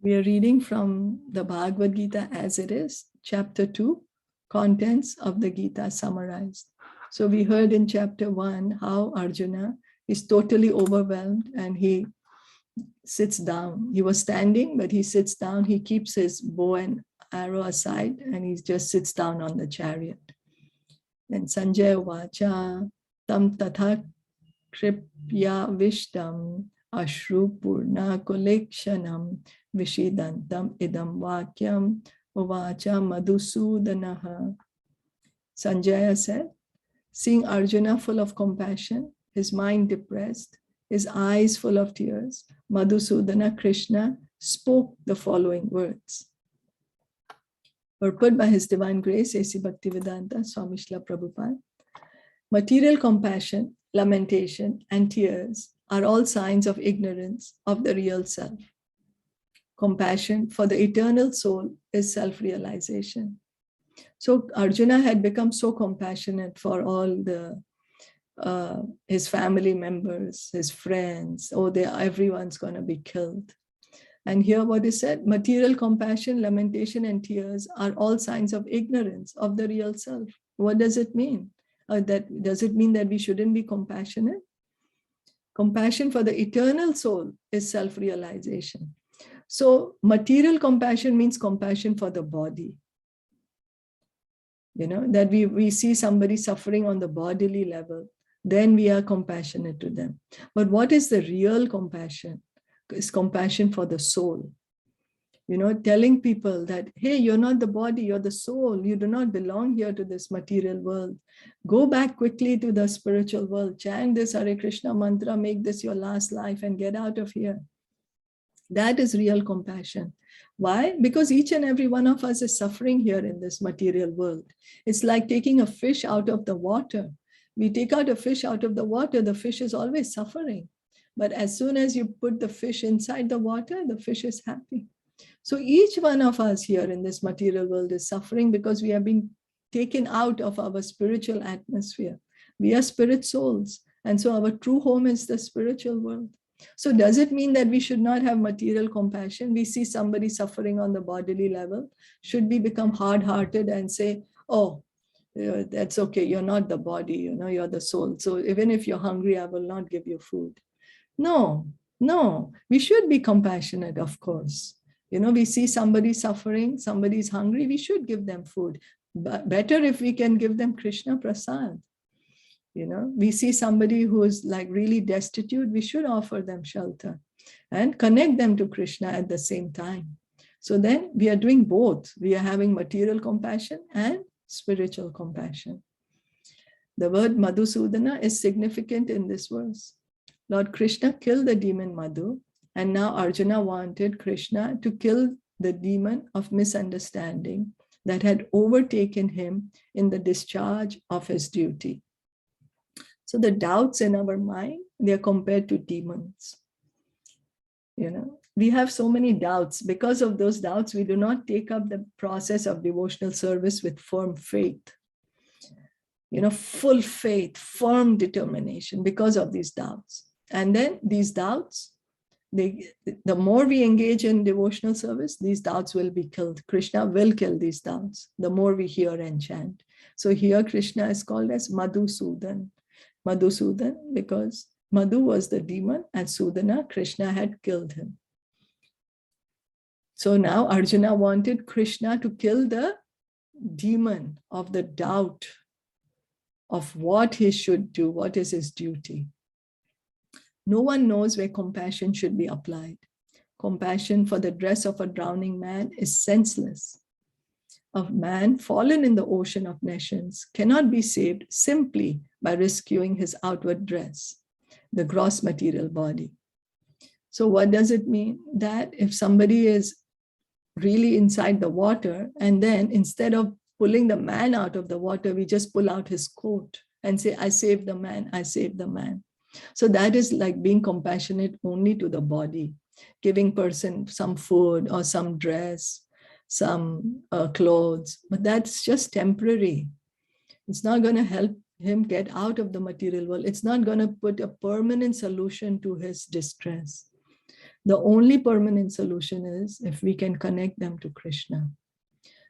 We are reading from the Bhagavad Gita as it is, chapter 2, contents of the Gita summarized. So we heard in chapter 1 how Arjuna is totally overwhelmed and he sits down. He was standing, but he sits down. He keeps his bow and arrow aside and he just sits down on the chariot. Then Sanjaya Vacha Tam Tatha Kripya Vishtam Ashru Purna Kolekshanam Vishidantam Idam Vakyam Uvacha Madhusudanaha. Sanjaya said, seeing Arjuna full of compassion, his mind depressed, his eyes full of tears, Madhusudana Krishna spoke the following words. Purport by His Divine Grace, A.C. Bhaktivedanta Swami Srila Prabhupada. Material compassion, lamentation, and tears are all signs of ignorance of the real self. Compassion for the eternal soul is self-realization. So Arjuna had become so compassionate for all his family members, his friends. Oh, everyone's going to be killed. And here what is said, material compassion, lamentation, and tears are all signs of ignorance of the real self. What does it mean? Does it mean that we shouldn't be compassionate? Compassion for the eternal soul is self-realization. So material compassion means compassion for the body. You know, that we see somebody suffering on the bodily level, then we are compassionate to them. But what is the real compassion? It's compassion for the soul. You know, telling people that, hey, you're not the body, you're the soul. You do not belong here to this material world. Go back quickly to the spiritual world. Chant this Hare Krishna mantra, make this your last life and get out of here. That is real compassion. Why? Because each and every one of us is suffering here in this material world. It's like taking a fish out of the water. We take out a fish out of the water, the fish is always suffering. But as soon as you put the fish inside the water, the fish is happy. So each one of us here in this material world is suffering because we have been taken out of our spiritual atmosphere. We are spirit souls. And so our true home is the spiritual world. So does it mean that we should not have material compassion? We see somebody suffering on the bodily level. Should we become hard-hearted and say, oh, that's okay, you're not the body, you know, you're the soul. So even if you're hungry, I will not give you food. No, we should be compassionate, of course. You know, we see somebody suffering, somebody's hungry, we should give them food. But better if we can give them Krishna Prasad. You know, we see somebody who is like really destitute, we should offer them shelter and connect them to Krishna at the same time. So then we are doing both. We are having material compassion and spiritual compassion. The word Madhusudana is significant in this verse. Lord Krishna killed the demon Madhu, and now Arjuna wanted Krishna to kill the demon of misunderstanding that had overtaken him in the discharge of his duty. So the doubts in our mind, they are compared to demons. You know, we have so many doubts. Because of those doubts, we do not take up the process of devotional service with firm faith. You know, full faith, firm determination because of these doubts. And then these doubts, the more we engage in devotional service, these doubts will be killed. Krishna will kill these doubts, the more we hear and chant. So here Krishna is called as Madhusudan. Madhusudan, because Madhu was the demon and Sudana, Krishna had killed him. So now Arjuna wanted Krishna to kill the demon of the doubt of what he should do, what is his duty. No one knows where compassion should be applied. Compassion for the dress of a drowning man is senseless. A man fallen in the ocean of nations cannot be saved simply by rescuing his outward dress, the gross material body. So what does it mean? That if somebody is really inside the water, and then instead of pulling the man out of the water, we just pull out his coat and say, I saved the man, I saved the man. So that is like being compassionate only to the body, giving person some food or some dress, some clothes, but that's just temporary. It's not going to help him get out of the material world. It's not going to put a permanent solution to his distress. The only permanent solution is if we can connect them to Krishna.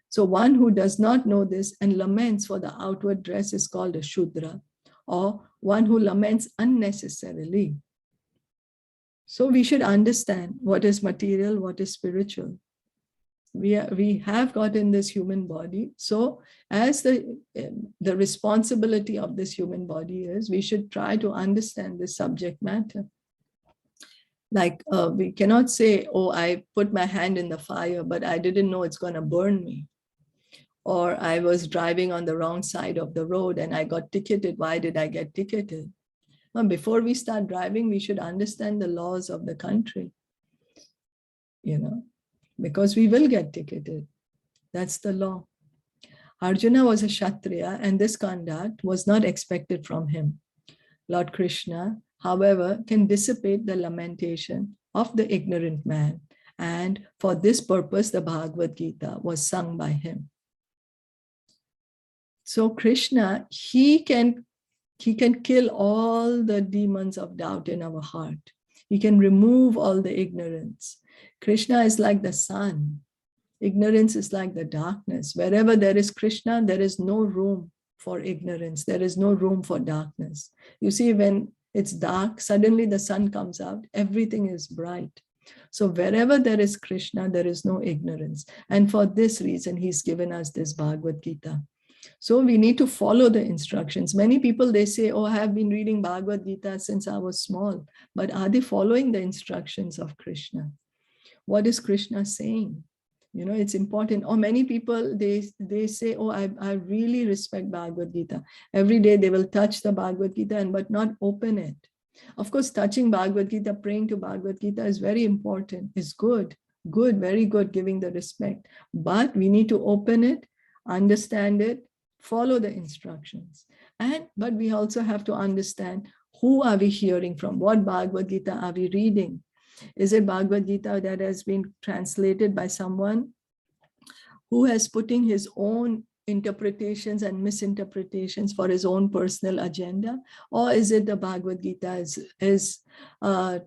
So one who does not know this and laments for the outward dress is called a Shudra, or one who laments unnecessarily. So we should understand what is material, what is spiritual. We have gotten this human body. So as the responsibility of this human body is, we should try to understand this subject matter. Like we cannot say, oh, I put my hand in the fire, but I didn't know it's going to burn me. Or I was driving on the wrong side of the road and I got ticketed. Why did I get ticketed? Well, before we start driving, we should understand the laws of the country, because we will get ticketed. That's the law. Arjuna was a Kshatriya and this conduct was not expected from him. Lord Krishna, however, can dissipate the lamentation of the ignorant man. And for this purpose, the Bhagavad Gita was sung by him. So Krishna, he can kill all the demons of doubt in our heart. He can remove all the ignorance. Krishna is like the sun. Ignorance is like the darkness. Wherever there is Krishna, there is no room for ignorance. There is no room for darkness. You see, when it's dark, suddenly the sun comes out, everything is bright. So wherever there is Krishna, there is no ignorance. And for this reason, he's given us this Bhagavad Gita. So we need to follow the instructions. Many people, they say, oh, I have been reading Bhagavad Gita since I was small. But are they following the instructions of Krishna? What is Krishna saying? It's important. Or many people, they say, oh, I really respect Bhagavad Gita. Every day they will touch the Bhagavad Gita but not open it. Of course, touching Bhagavad Gita, praying to Bhagavad Gita is very important. It's good, very good, giving the respect. But we need to open it, understand it, follow the instructions. But we also have to understand, who are we hearing from? What Bhagavad Gita are we reading? Is it Bhagavad Gita that has been translated by someone who has putting his own interpretations and misinterpretations for his own personal agenda? Or is it the Bhagavad Gita is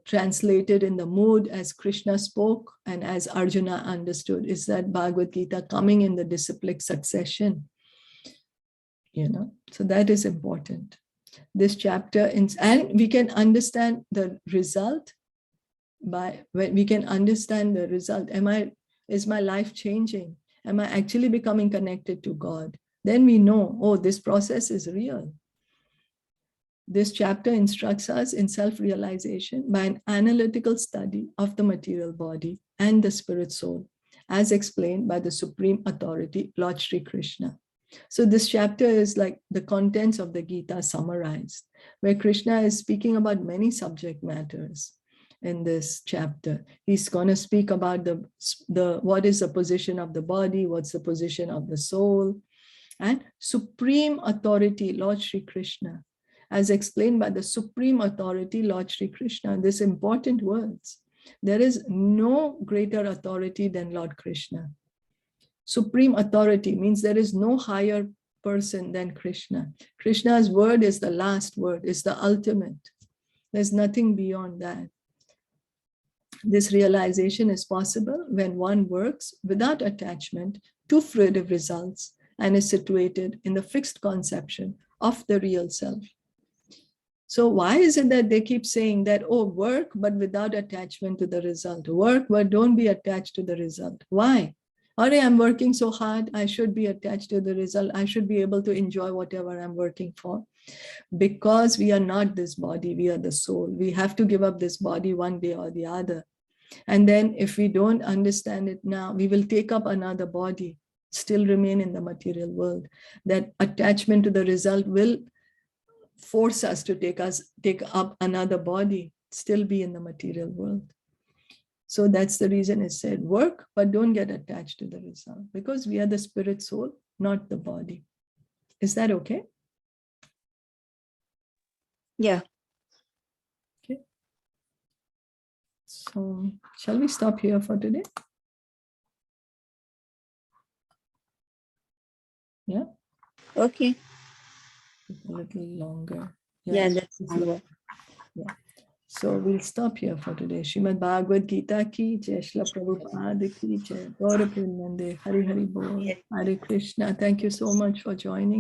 translated in the mood as Krishna spoke and as Arjuna understood? Is that Bhagavad Gita coming in the disciplic succession? So that is important. This chapter, and we can understand the result we can understand the result. Is my life changing? Am I actually becoming connected to God? Then we know, oh, this process is real. This chapter instructs us in self-realization by an analytical study of the material body and the spirit soul, as explained by the Supreme Authority, Lord Shri Krishna. So this chapter is like the contents of the Gita summarized, where Krishna is speaking about many subject matters. In this chapter, he's going to speak about what is the position of the body, what's the position of the soul, and Supreme Authority, Lord Shri Krishna, as explained by the Supreme Authority, Lord Shri Krishna. These important words. There is no greater authority than Lord Krishna. Supreme Authority means there is no higher person than Krishna. Krishna's word is the last word, is the ultimate. There's nothing beyond that. This realization is possible when one works without attachment to fruitive results and is situated in the fixed conception of the real self. So why is it that they keep saying that, oh, work, but without attachment to the result? Work, but don't be attached to the result. Why? I'm working so hard, I should be attached to the result. I should be able to enjoy whatever I'm working for. Because we are not this body, we are the soul. We have to give up this body one day or the other. And then if we don't understand it now, we will take up another body, still remain in the material world. That attachment to the result will force us to take up another body, still be in the material world. So that's the reason it said work, but don't get attached to the result, because we are the spirit soul, not the body. Is that okay? Yeah. Okay. So shall we stop here for today? Yeah. Okay. A little longer. Yeah, that's longer. Yeah. So we'll stop here for today. Srimad Bhagavad Gita ki jai, Srila Prabhupada ki jai, Gaura Premanande, Hari Hari Bol, Hare Krishna. Thank you so much for joining.